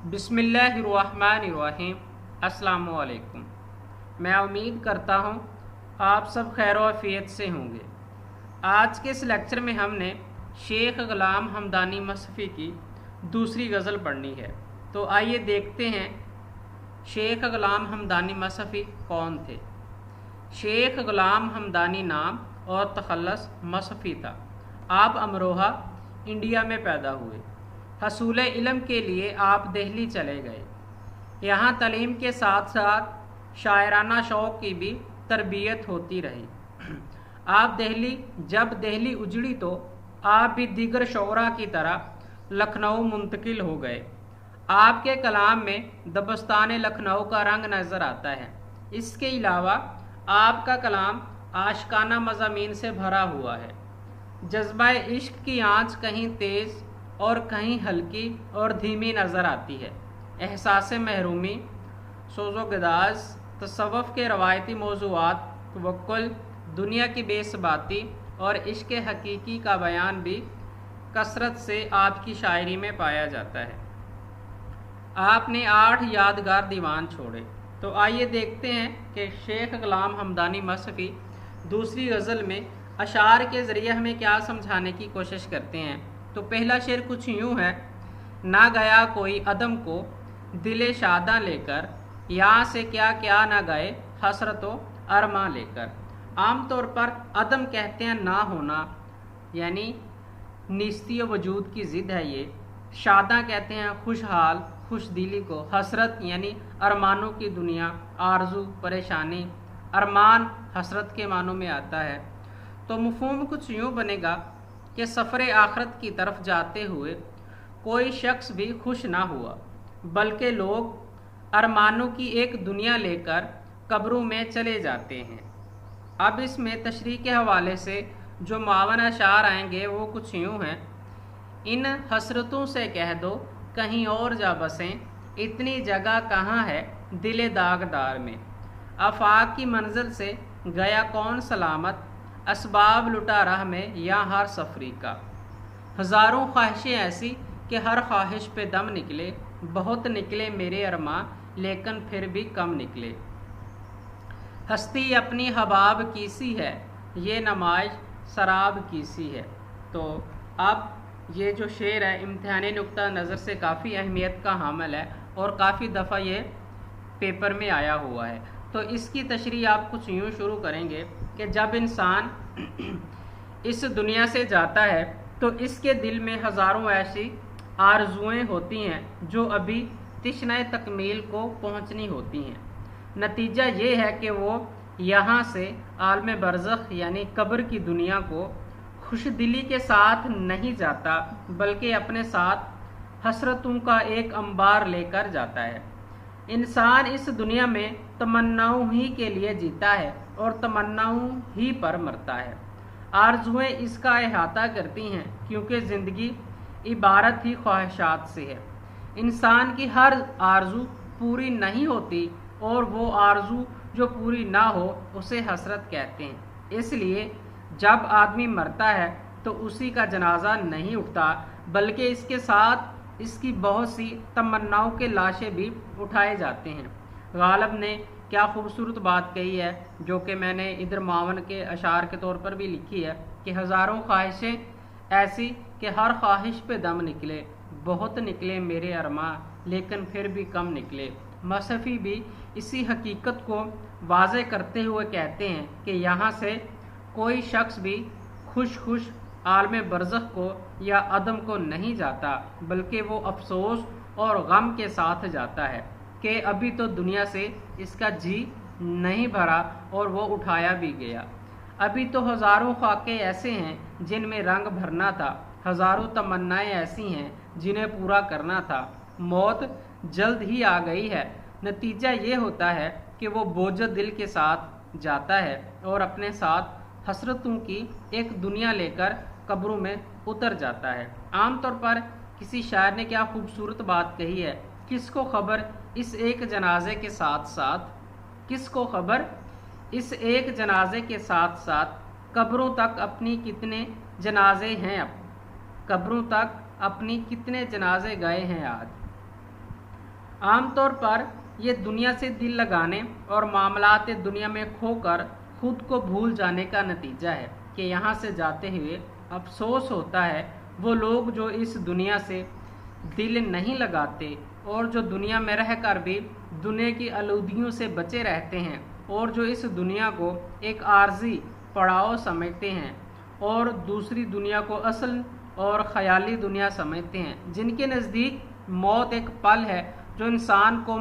बिस्मिल्लाहिर्रहमानिर्रहीम। अस्सलामुअलैकुम। मैं उम्मीद करता हूँ आप सब खैर आफियत से होंगे। आज के इस लेक्चर में हमने शेख ग़ुलाम हमदानी मसफ़ी की दूसरी गज़ल पढ़नी है। तो आइए देखते हैं शेख ग़ुलाम हमदानी मसफ़ी कौन थे। शेख ग़ुलाम हमदानी नाम और तखल्लुस मसफ़ी था। आप अमरोहा इंडिया में पैदा हुए। हसूल इल्म के लिए आप दिल्ली चले गए। यहाँ तालीम के साथ साथ शायराना शौक़ की भी तरबियत होती रही। जब दिल्ली उजड़ी तो आप भी दीगर शोरा की तरह लखनऊ मुंतकिल हो गए। आपके कलाम में दबस्तान लखनऊ का रंग नज़र आता है। इसके अलावा आपका कलाम आशिकाना मज़ामीन से भरा हुआ है। जज्बा इश्क की आँच कहीं तेज़ और कहीं हल्की और धीमी नज़र आती है। एहसास महरूमी, सोज़ो-गिदाज़, तसव्वुफ़ के रवायती मौज़ूआत, तवक्कुल, दुनिया की बेसबाती और इश्क़ हकीकी का बयान भी कसरत से आपकी शायरी में पाया जाता है। आपने 8 यादगार दीवान छोड़े। तो आइए देखते हैं कि शेख ग़ुलाम हमदानी मसफ़ी दूसरी गज़ल में अशार के ज़रिए हमें क्या समझाने की कोशिश करते हैं। तो पहला शेर कुछ यूँ है। ना गया कोई अदम को दिले शादा लेकर, यहाँ से क्या क्या ना गए हसरतो अरमा लेकर। आम तौर पर अदम कहते हैं ना होना, यानी निस्ती वजूद की ज़िद है ये। शादा कहते हैं खुशहाल, खुश दिली को। हसरत यानी अरमानों की दुनिया, आरजू, परेशानी। अरमान हसरत के मानों में आता है। तो मफ़हूम कुछ यूँ बनेगा कि सफ़र आखरत की तरफ जाते हुए कोई शख्स भी खुश ना हुआ, बल्कि लोग अरमानों की एक दुनिया लेकर कब्रों में चले जाते हैं। अब इसमें तशरीह के हवाले से जो मुआवन अशार आएंगे वो कुछ यूँ हैं। इन हसरतों से कह दो कहीं और जा बसें, इतनी जगह कहाँ है दिले दागदार में। आफाक की मंजिल से गया कौन सलामत, असबाब लुटा राह में या हर सफरी का। हज़ारों ख्वाहिशें ऐसी कि हर ख्वाहिश पे दम निकले, बहुत निकले मेरे अरमां लेकिन फिर भी कम निकले। हस्ती अपनी हबाब की सी है, ये नमाज शराब की सी है। तो अब ये जो शेर है इम्तिहानी नुक्ता नज़र से काफ़ी अहमियत का हामिल है और काफ़ी दफ़ा ये पेपर में आया हुआ है। तो इसकी तशरीह आप कुछ यूँ शुरू करेंगे कि जब इंसान इस दुनिया से जाता है तो इसके दिल में हज़ारों ऐसी आरज़ुएँ होती हैं जो अभी तिश्नाए तकमील को पहुँचनी होती हैं। नतीजा ये है कि वो यहाँ से आलम बरज़ख यानी कब्र की दुनिया को खुश दिली के साथ नहीं जाता, बल्कि अपने साथ हसरतों का एक अंबार लेकर जाता है। इंसान इस दुनिया में तमन्नाओं ही के लिए जीता है और तमन्नाओं ही पर मरता है। आरज़ुएँ इसका अहाता करती हैं, क्योंकि ज़िंदगी इबारत ही ख्वाहिशात से है। इंसान की हर आरज़ू पूरी नहीं होती और वो आरज़ू जो पूरी ना हो उसे हसरत कहते हैं। इसलिए जब आदमी मरता है तो उसी का जनाजा नहीं उठता, बल्कि इसके साथ इसकी बहुत सी तमन्नाओं के लाशें भी उठाए जाते हैं। गालिब ने क्या खूबसूरत बात कही है, जो कि मैंने इधर मावन के अशार के तौर पर भी लिखी है कि हज़ारों ख्वाहिशें ऐसी कि हर ख्वाहिश पे दम निकले, बहुत निकले मेरे अरमां लेकिन फिर भी कम निकले। मसफ़ी भी इसी हकीकत को वाज़े करते हुए कहते हैं कि यहाँ से कोई शख्स भी खुश आलम बरज़ख को या अदम को नहीं जाता, बल्कि वो अफसोस और गम के साथ जाता है कि अभी तो दुनिया से इसका जी नहीं भरा और वो उठाया भी गया। अभी तो हज़ारों ख्वाके ऐसे हैं जिनमें रंग भरना था, हज़ारों तमन्नाएं ऐसी हैं जिन्हें पूरा करना था। मौत जल्द ही आ गई है। नतीजा ये होता है कि वो बोझ दिल के साथ जाता है और अपने साथ हसरतों की एक दुनिया लेकर कब्रों में उतर जाता है। आमतौर पर किसी शायर ने क्या खूबसूरत बात कही है, किसको खबर इस एक जनाजे के साथ साथ, किसको खबर इस एक जनाजे के साथ साथ कब्रों तक अपनी कितने जनाजे हैं, अब कब्रों तक अपनी कितने जनाजे गए हैं आज। आम तौर पर ये दुनिया से दिल लगाने और मामलात दुनिया में खोकर खुद को भूल जाने का नतीजा है कि यहाँ से जाते हुए अफसोस होता है वो लोग जो इस दुनिया से दिल नहीं लगाते और जो दुनिया में रहकर भी दुनिया की आलूदियों से बचे रहते हैं और जो इस दुनिया को एक आर्जी पड़ाव समझते हैं और दूसरी दुनिया को असल और ख़याली दुनिया समझते हैं, जिनके नज़दीक मौत एक पल है जो इंसान को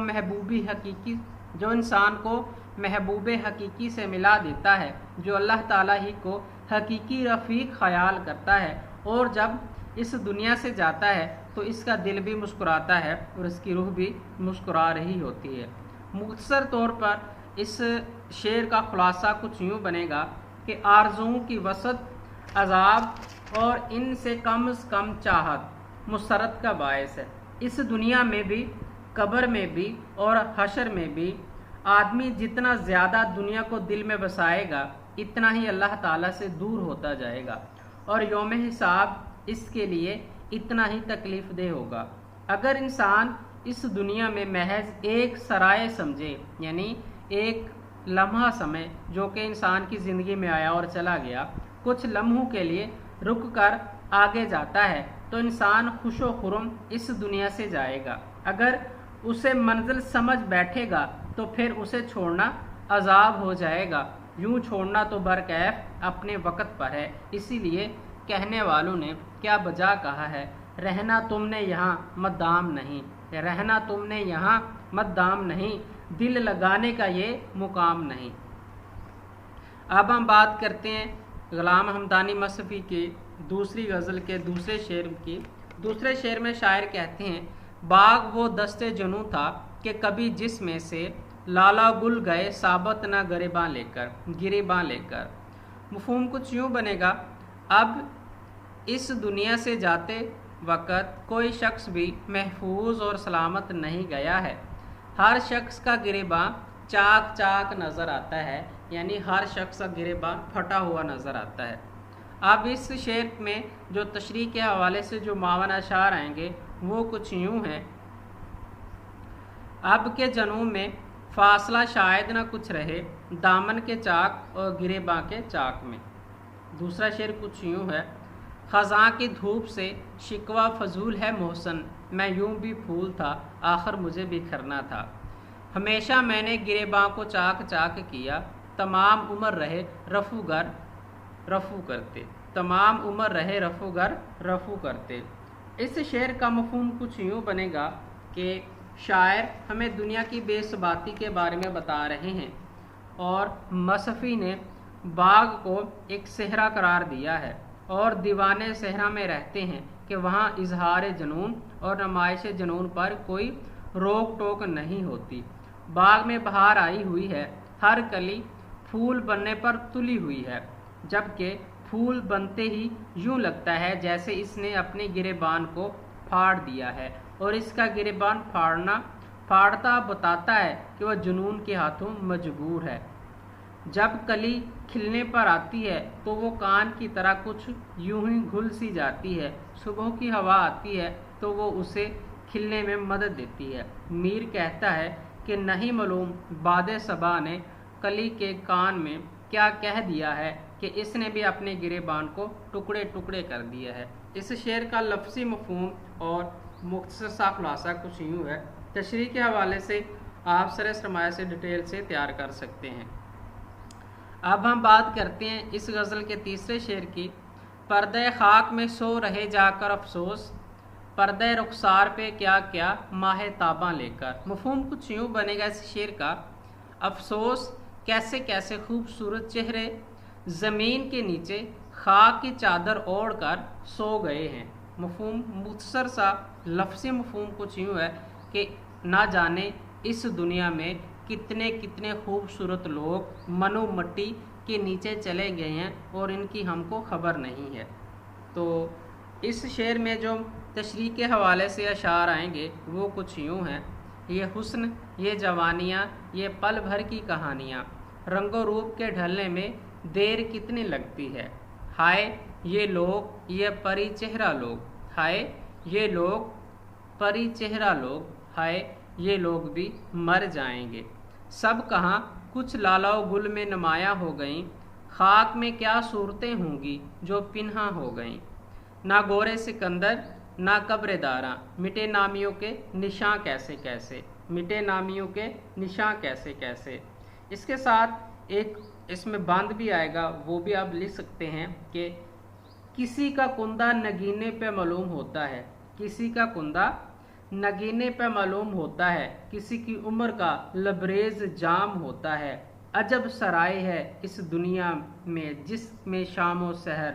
महबूब हकीकी से मिला देता है, जो अल्लाह ताला ही को हकीकी रफ़ीक ख्याल करता है और जब इस दुनिया से जाता है तो इसका दिल भी मुस्कुराता है और इसकी रूह भी मुस्कुरा रही होती है। मुख्तसर तौर पर इस शेर का खुलासा कुछ यूँ बनेगा कि आरज़ुओं की वसत अजाब और इनसे कम चाहत मुसरत का बायस है। इस दुनिया में भी, कब्र में भी और हशर में भी आदमी जितना ज़्यादा दुनिया को दिल में बसाएगा इतना ही अल्लाह ताला से दूर होता जाएगा और यौम हिसाब इसके लिए इतना ही तकलीफ दे होगा। अगर इंसान इस दुनिया में महज एक सराय समझे, यानी एक लम्हा समय जो कि इंसान की ज़िंदगी में आया और चला गया, कुछ लम्हों के लिए रुक कर आगे जाता है तो इंसान खुशो खुरम इस दुनिया से जाएगा। अगर उसे मंजिल समझ बैठेगा तो फिर उसे छोड़ना अजाब हो जाएगा। यूं छोड़ना तो बरकैफ अपने वक़्त पर है। इसीलिए कहने वालों ने क्या बजा कहा है, रहना तुमने यहाँ मद्दाम नहीं, रहना तुमने यहाँ मद्दाम नहीं, दिल लगाने का ये मुकाम नहीं। अब हम बात करते हैं ग़ुलाम हमदानी मसफ़ी की दूसरी गज़ल के दूसरे शेर की। दूसरे शेर में शायर कहते हैं, बाग वो दस्ते जनू था कि कभी जिसमें से लाला गुल गए साबत न गिरेबां लेकर। मफ़हूम कुछ यूँ बनेगा, अब इस दुनिया से जाते वक़्त कोई शख्स भी महफूज और सलामत नहीं गया है। हर शख्स का गिरेबां चाक चाक नज़र आता है, यानी हर शख्स का गिरेबां फटा हुआ नज़र आता है। अब इस शेर में जो तशरीह के हवाले से जो मावन अशार आएंगे वो कुछ यूँ हैं, अब के जनूं में फासला शायद न कुछ रहे, दामन के चाक और गिरेबां के चाक में। दूसरा शेर कुछ यूँ है, ख़ज़ां की धूप से शिकवा फजूल है मोहसन, मैं यूँ भी फूल था आखिर मुझे बिखरना था। हमेशा मैंने गिरेबां को चाक चाक किया, तमाम उम्र रहे रफूगर रफू करते, तमाम उम्र रहे रफूगर रफू करते। इस शेर का मफ़हूम कुछ यूँ बनेगा कि शायर हमें दुनिया की बेसबाती के बारे में बता रहे हैं और मसफ़ी ने बाग को एक सहरा करार दिया है और दीवाने सहरा में रहते हैं कि वहाँ इजहार जुनून और नुमाइश जुनून पर कोई रोक टोक नहीं होती। बाग में बहार आई हुई है, हर कली फूल बनने पर तुली हुई है, जबकि फूल बनते ही यूँ लगता है जैसे इसने अपने गिरेबान को फाड़ दिया है और इसका गिरेबान फाड़ता बताता है कि वह जुनून के हाथों मजबूर है। जब कली खिलने पर आती है तो वो कान की तरह कुछ यूं ही घुल सी जाती है। सुबह की हवा आती है तो वो उसे खिलने में मदद देती है। मीर कहता है कि नहीं मालूम बादे सबा ने कली के कान में क्या कह दिया है कि इसने भी अपने गिरेबान को टुकड़े टुकड़े कर दिया है। इस शेर का लफ्ज़ी मफ़हूम और मुख्तसर सा खुलासा कुछ यूँ है, तशरीह के हवाले से आप सर सरमाया से डिटेल से तैयार कर सकते हैं। अब हम बात करते हैं इस गज़ल के तीसरे शेर की। पर्दे खाक में सो रहे जाकर अफसोस, पर्दे रुखसार पे क्या क्या माह ताबा लेकर। मफ़हूम कुछ यूँ बनेगा इस शेर का, अफसोस कैसे कैसे खूबसूरत चेहरे ज़मीन के नीचे खाक की चादर ओढ़ कर सो गए हैं। मफ़हूम मुख्तसर सा लफ्ज़ी मफ़हूम कुछ यूँ है कि ना जाने इस दुनिया में कितने कितने खूबसूरत लोग मनो मट्टी के नीचे चले गए हैं और इनकी हमको ख़बर नहीं है। तो इस शेर में जो तशरीह के हवाले से अशार आएंगे वो कुछ यूँ हैं, ये हुस्न, ये जवानियाँ, ये पल भर की कहानियाँ, रंगो रूप के ढलने में देर कितनी लगती है। हाय ये लोग, ये परी चेहरा लोग, हाय ये लोग परी चेहरा लोग, हाय ये लोग भी मर जाएंगे। सब कहाँ कुछ लालाओ गुल में नुमायां हो गईं, खाक में क्या सूरतें होंगी जो पिन्हा हो गईं। ना गोरे सिकंदर ना कब्रेदारा, मिटे नामियों के निशान कैसे कैसे, मिटे नामियों के निशान कैसे कैसे। इसके साथ एक इसमें बांध भी आएगा, वो भी आप लिख सकते हैं कि किसी का कुंदा नगीने पे मालूम होता है, किसी का कुंदा नगीने पे मालूम होता है, किसी की उम्र का लबरेज जाम होता है। अजब सराय है इस दुनिया में जिसमें शाम व सहर,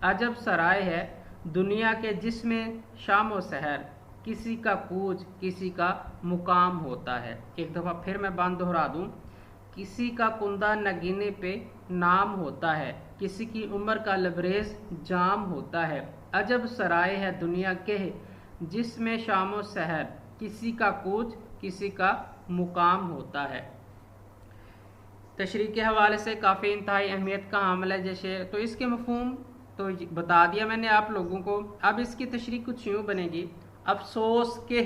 अजब सराय है दुनिया के जिसमें शाम व सहर, किसी का कूच किसी का मुकाम होता है। एक दफ़ा फिर मैं बात दोहरा दूं, किसी का कुंदा नगीने पे नाम होता है, किसी की उम्र का लबरेज जाम होता है। अजब सराय है दुनिया के जिसमें शाम व सहर, किसी का कूच किसी का मुकाम होता है। तशरीह के हवाले से काफ़ी इंतहाई अहमियत का हामिल है जैसे, तो इसके मफहूम तो बता दिया मैंने आप लोगों को। अब इसकी तशरीह कुछ यूँ बनेगी, अफसोस के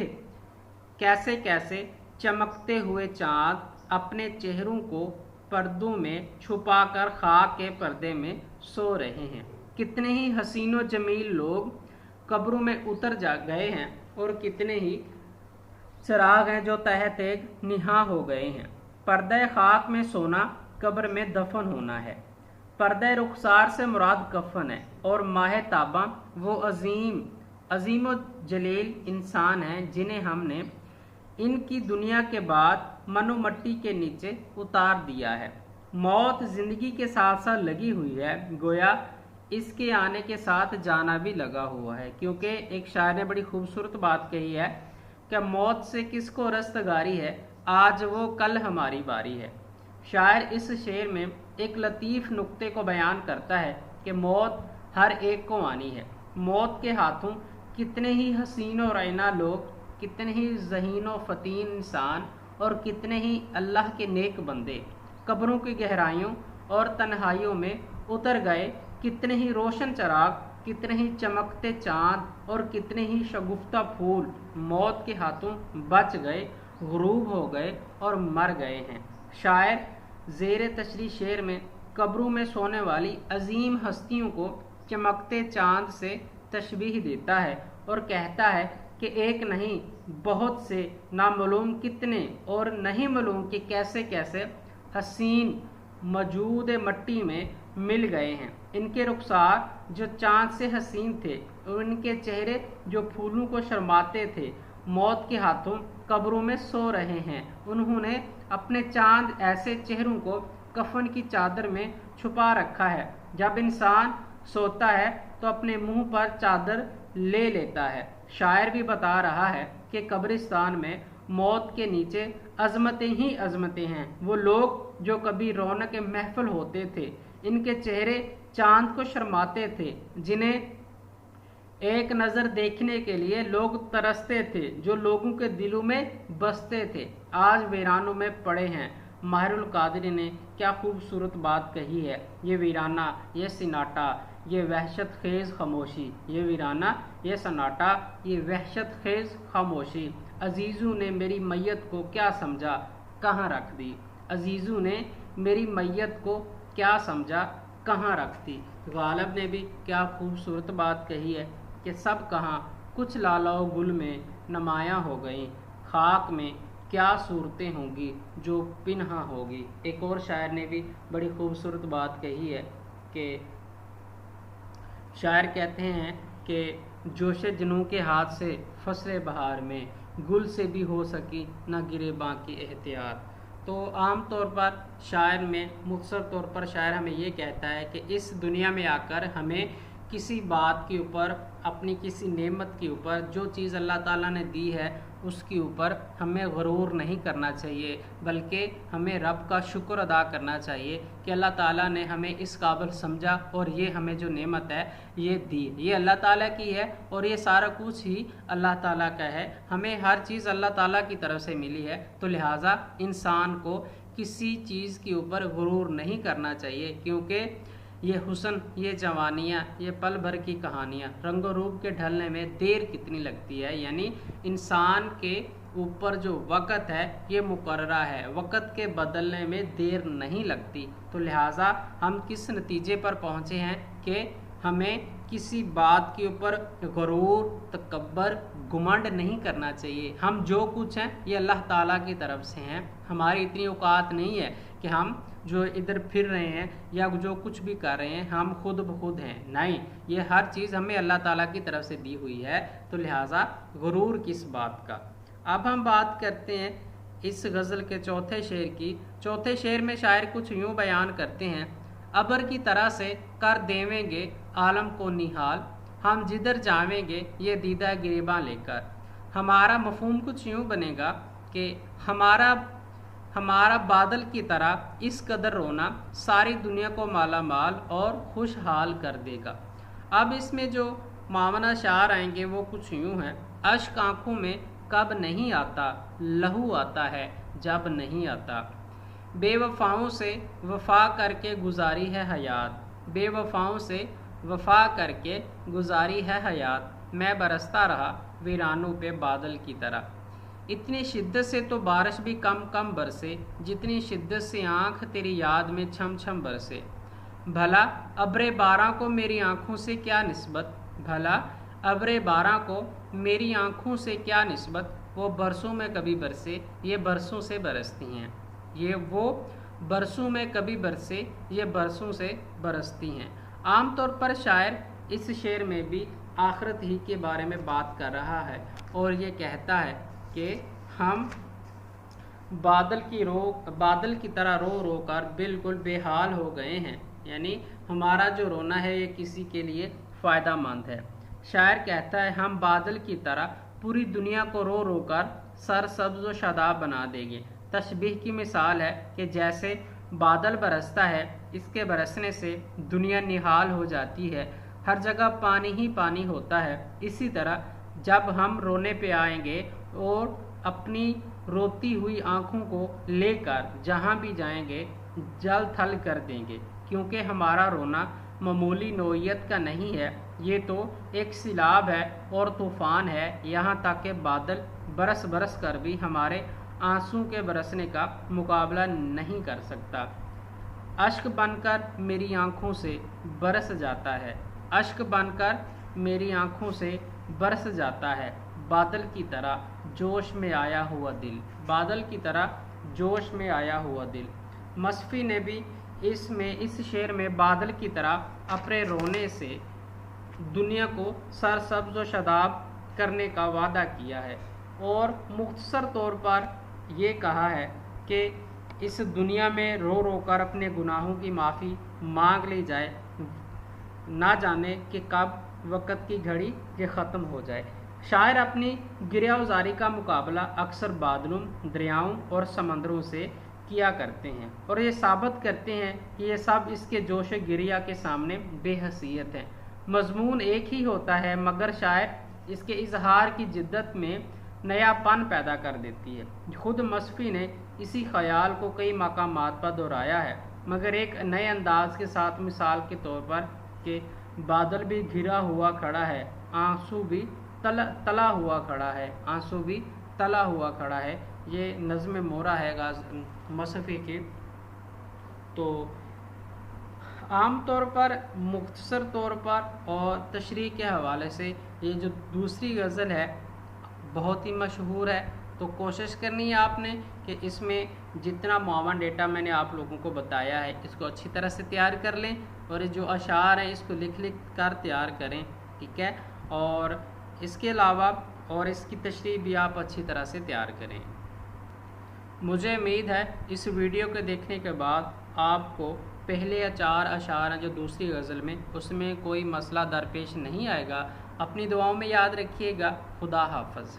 कैसे कैसे चमकते हुए चाँद अपने चेहरों को पर्दों में छुपाकर खाक के पर्दे में सो रहे हैं। कितने ही हसीनो जमील लोग कब्रों में उतर जा गए हैं और कितने ही चिराग हैं जो तह तेग निहा हो गए हैं। पर्दे खाक में सोना कब्र में दफन होना है। पर्दे रुखसार से मुराद कफन है और माह ताबा वो अजीम जलील इंसान हैं जिन्हें हमने इनकी दुनिया के बाद मनो मट्टी के नीचे उतार दिया है। मौत जिंदगी के साथ साथ लगी हुई है, गोया इसके आने के साथ जाना भी लगा हुआ है। क्योंकि एक शायर ने बड़ी खूबसूरत बात कही है कि मौत से किसको रस्तगारी है, आज वो कल हमारी बारी है। शायर इस शेर में एक लतीफ़ नुक्ते को बयान करता है कि मौत हर एक को आनी है। मौत के हाथों कितने ही हसीन और रैना लोग, कितने ही ज़हीन व फ़तीन इंसान और कितने ही अल्लाह के नेक बंदे कब्रों की गहराइयों और तन्हाइयों में उतर गए। कितने ही रोशन चराग, कितने ही चमकते चाँद और कितने ही शगुफ्ता फूल मौत के हाथों बच गए, गुरूब हो गए और मर गए हैं। शायर ज़ेर तशरीह शेर में कब्रों में सोने वाली अजीम हस्तियों को चमकते चाँद से तशबीह देता है और कहता है कि एक नहीं बहुत से नामालूम कितने और नहीं मालूम कि कैसे कैसे हसीन मौजूद मट्टी में मिल गए हैं। इनके रुखसार जो चाँद से हसीन थे और इनके चेहरे जो फूलों को शर्माते थे, मौत के हाथों कब्रों में सो रहे हैं। उन्होंने अपने चांद ऐसे चेहरों को कफन की चादर में छुपा रखा है। जब इंसान सोता है तो अपने मुंह पर चादर ले लेता है। शायर भी बता रहा है कि कब्रिस्तान में मौत के नीचे अजमतें ही अजमतें हैं। वो लोग जो कभी रौनक महफिल होते थे, इनके चेहरे चांद को शर्माते थे, जिन्हें एक नज़र देखने के लिए लोग तरसते थे, जो लोगों के दिलों में बसते थे, आज वीरानों में पड़े हैं। माहिरुल कादरी ने क्या खूबसूरत बात कही है। ये वीराना, ये सन्नाटा, ये वहशत खेज़ खामोशी, ये वीराना, ये सन्नाटा, ये वहशत खेज़ खामोशी। अजीज़ों ने मेरी मैयत को क्या समझा, कहाँ रख दी। अजीज़ों ने मेरी मैयत को क्या समझा, कहाँ रख दी। गालिब ने भी क्या खूबसूरत बात कही है कि सब कहाँ कुछ लालाओ गुल में नुमायां हो गई, खाक में क्या सूरतें होंगी जो पिन्हा होगी। एक और शायर ने भी बड़ी खूबसूरत बात कही है कि शायर कहते हैं कि जोशे जनू के हाथ से फसले बहार में, गुल से भी हो सकी न गिरे बाकी एहतियात। तो आम तौर पर शायर में मुख्तसर तौर पर शायर हमें ये कहता है कि इस दुनिया में आकर हमें किसी बात के ऊपर, अपनी किसी नेमत के ऊपर, जो चीज़ अल्लाह ताला ने दी है उसके ऊपर हमें गरूर नहीं करना चाहिए, बल्कि हमें रब का शुक्र अदा करना चाहिए कि अल्लाह ताला ने हमें इस काबिल समझा और ये हमें जो नेमत है ये दी, ये अल्लाह ताला की है और ये सारा कुछ ही अल्लाह ताला का है। हमें हर चीज़ अल्लाह ताला की तरफ से मिली है, तो लिहाजा इंसान को किसी चीज़ के ऊपर गरूर नहीं करना चाहिए, क्योंकि ये हुस्न, ये जवानियाँ, ये पल भर की कहानियाँ, रंगो रूप के ढलने में देर कितनी लगती है। यानी इंसान के ऊपर जो वक़्त है ये मुकर्ररा है, वक़्त के बदलने में देर नहीं लगती। तो लिहाजा हम किस नतीजे पर पहुँचे हैं कि हमें किसी बात के ऊपर गरूर, तकब्बर, घुमंड नहीं करना चाहिए। हम जो कुछ हैं ये अल्लाह ताला की तरफ से हैं। हमारी इतनी औकात नहीं है कि हम जो इधर फिर रहे हैं या जो कुछ भी कर रहे हैं हम खुद ब खुद हैं, नहीं, ये हर चीज़ हमें अल्लाह ताला की तरफ से दी हुई है। तो लिहाजा गरूर किस बात का। अब हम बात करते हैं इस गज़ल के चौथे शेर की। चौथे शेर में शायर कुछ यूँ बयान करते हैं, अबर की तरह से कर देवेंगे आलम को निहाल, हम जिधर जावेंगे ये दीदा गिरेबां लेकर। हमारा मफहूम कुछ यूँ बनेगा कि हमारा बादल की तरह इस कदर रोना सारी दुनिया को माला माल और खुशहाल कर देगा। अब इसमें जो मावना शार आएंगे वो कुछ यूँ हैं, अश्क आँखों में कब नहीं आता, लहू आता है जब नहीं आता। बेवफाओं से वफा करके गुजारी है हयात, बेवफाओं से वफा करके गुजारी है हयात, मैं बरसता रहा वीरानों पे बादल की तरह। इतनी शिद्दत से तो बारिश भी कम कम बरसे, जितनी शिद्दत से आँख तेरी याद में छम छम बरसे। भला अब्रे बारां को मेरी आँखों से क्या निस्बत, भला अब्रे बारां को मेरी आँखों से क्या निस्बत, वो बरसों में कभी बरसे ये बरसों से बरसती हैं, ये वो बरसों में कभी बरसे ये बरसों से बरसती हैं। आम तौर पर शायर इस शेर में भी आखिरत ही के बारे में बात कर रहा है और ये कहता है कि हम बादल की तरह रो रो कर बिल्कुल बेहाल हो गए हैं, यानी हमारा जो रोना है ये किसी के लिए फ़ायदा मंद है। शायर कहता है हम बादल की तरह पूरी दुनिया को रो रो कर सरसब्ज़ व शादाब बना देंगे। तशबीह की मिसाल है कि जैसे बादल बरसता है, इसके बरसने से दुनिया निहाल हो जाती है, हर जगह पानी ही पानी होता है। इसी तरह जब हम रोने पे आएंगे और अपनी रोती हुई आँखों को लेकर जहाँ भी जाएंगे जल थल कर देंगे, क्योंकि हमारा रोना मामूली नौइयत का नहीं है, ये तो एक सिलाब है और तूफ़ान है। यहाँ तक कि बादल बरस बरस कर भी हमारे आंसू के बरसने का मुकाबला नहीं कर सकता। अश्क बनकर मेरी आँखों से बरस जाता है, अश्क बनकर मेरी आँखों से बरस जाता है, बादल की तरह जोश में आया हुआ दिल, बादल की तरह जोश में आया हुआ दिल। मसफ़ी ने भी इस शेर में बादल की तरह अपने रोने से दुनिया को सरसब्ज़ व शादाब करने का वादा किया है और मुख्तसर तौर पर ये कहा है कि इस दुनिया में रो रो कर अपने गुनाहों की माफ़ी मांग ली जाए, ना जाने कि कब वक़्त की घड़ी ये ख़त्म हो जाए। शायर अपनी गिरियावजारी का मुकाबला अक्सर बादलों, दरियाओं और समंदरों से किया करते हैं और ये साबित करते हैं कि ये सब इसके जोश गिरिया के सामने बेहसीयत हैं। मजमून एक ही होता है मगर शायर इसके इजहार की जिद्दत में नयापन पैदा कर देती है। खुद मसफ़ी ने इसी ख्याल को कई मकामात पर दोहराया है, मगर एक नए अंदाज के साथ, मिसाल के तौर पर कि बादल भी घिरा हुआ खड़ा है, आंसू भी तला हुआ खड़ा है, आंसू भी तला हुआ खड़ा है। ये नज़्म मोरा है मसफ़ी की। तो आम तौर पर, मुख्तसर तौर पर और तशरीह के हवाले से ये जो दूसरी गज़ल है बहुत ही मशहूर है। तो कोशिश करनी है आपने कि इसमें जितना मुआवन डेटा मैंने आप लोगों को बताया है इसको अच्छी तरह से तैयार कर लें और जो अशार हैं इसको लिख कर तैयार करें, ठीक है। और इसके अलावा और इसकी तशरीह भी आप अच्छी तरह से तैयार करें। मुझे उम्मीद है इस वीडियो को देखने के बाद आपको पहले या 4 अशार हैं जो दूसरी गज़ल में, उसमें कोई मसला दरपेश नहीं आएगा। अपनी दुआओं में याद रखिएगा। खुदा हाफ़िज़।